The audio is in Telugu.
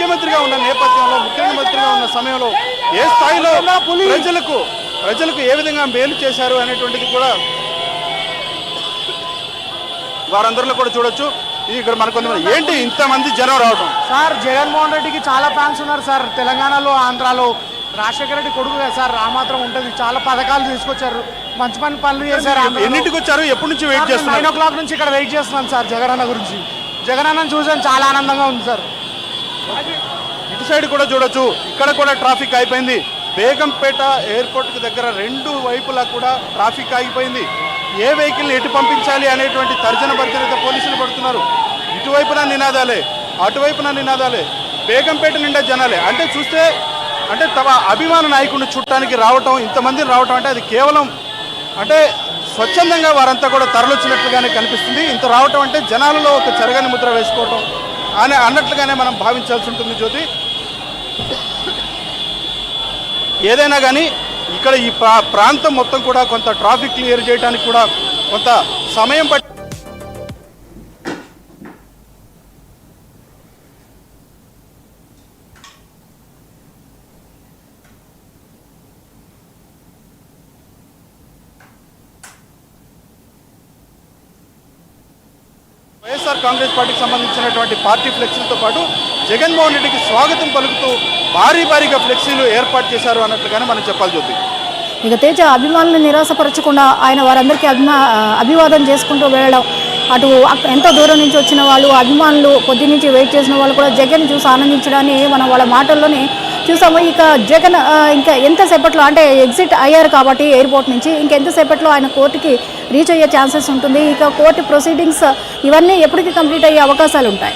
ముఖ్యమంత్రిగా ఉన్న నేపథ్యంలో, ముఖ్యమంత్రిగా ఉన్న సమయంలో ఏ స్థాయిలో ప్రజలకు ఏ విధంగా మేలు చేశారు అనేటువంటిది కూడా వారందరిలో కూడా చూడొచ్చు. ఇక్కడ మనకు కొంతమంది ఏంటి ఇంతమంది జనం రావడం? సార్ జగన్మోహన్ రెడ్డికి చాలా ఫ్యాన్స్ ఉన్నారు సార్. తెలంగాణలో, ఆంధ్రాలో రాజశేఖర రెడ్డి కొడుకు కదా సార్, ఆ మాత్రం ఉంటుంది. చాలా పథకాలు తీసుకొచ్చారు, మంచి పనులు చేశారు. ఎన్నింటికి వచ్చారు? ఎప్పటి నుంచి వెయిట్ చేస్తున్నారు? 9 o'clock నుంచి ఇక్కడ వెయిట్ చేస్తున్నాను సార్ జగనన్న గురించి. జగనన్నను చూసాను, చాలా ఆనందంగా ఉంది సార్. ఇటు సైడ్ కూడా చూడొచ్చు, ఇక్కడ కూడా ట్రాఫిక్ అయిపోయింది. బేగంపేట ఎయిర్పోర్ట్కి దగ్గర 2 వైపులా కూడా ట్రాఫిక్ ఆగిపోయింది. ఏ వెహికల్ని ఎటు పంపించాలి అనేటువంటి తర్జన భర్జనతో పోలీసులు పడుతున్నారు. ఇటువైపున నినాదాలే, అటువైపున నినాదాలే, బేగంపేట నిండా జనాలే. అంటే చూస్తే అంటే తమ అభిమాన నాయకుడిని చూడటానికి రావటం, ఇంతమందిని రావటం అంటే అది కేవలం అంటే స్వచ్ఛందంగా వారంతా కూడా తరలొచ్చినట్లుగానే కనిపిస్తుంది. ఇంత రావటం అంటే జనాలలో ఒక చెరగని ముద్ర వేసుకోవటం అన్నట్లుగానే మనం భావించాల్సి ఉంటుంది జ్యోతి. ఏదైనా కానీ ఇక్కడ ఈ ప్రాంతం మొత్తం కూడా కొంత ట్రాఫిక్ క్లియర్ చేయడానికి కూడా కొంత సమయం పట్టి వైఎస్ఆర్ కాంగ్రెస్ పార్టీకి సంబంధించినటువంటి పార్టీ ఫ్లెక్సీలతో పాటు జగన్మోహన్ రెడ్డికి స్వాగతం పలుకుతూ భారీగా ఫ్లెక్సీలు ఏర్పాటు చేశారు అన్నట్లుగానే మనం చెప్పాలి జ్యోతి. ఇక తేజ అభిమానులను నిరాశపరచకుండా ఆయన వారందరికీ అభివాదం చేసుకుంటూ వెళ్ళడం, అటు ఎంతో దూరం నుంచి వచ్చిన వాళ్ళు, అభిమానులు, కొద్ది నుంచి వెయిట్ చేసిన వాళ్ళు కూడా జగన్ చూసి ఆనందించడాన్ని మనం వాళ్ళ మాటల్లోనే చూసాము. ఇక జగన్ ఇంకా ఎంతసేపట్లో అంటే ఎగ్జిట్ అయ్యారు కాబట్టి ఎయిర్పోర్ట్ నుంచి ఇంకెంతసేపట్లో ఆయన కోర్టుకి రీచ్ అయ్యే ఛాన్సెస్ ఉంటుంది. ఇక కోర్టు ప్రొసీడింగ్స్ ఇవన్నీ ఎప్పటికీ కంప్లీట్ అయ్యే అవకాశాలు ఉంటాయి?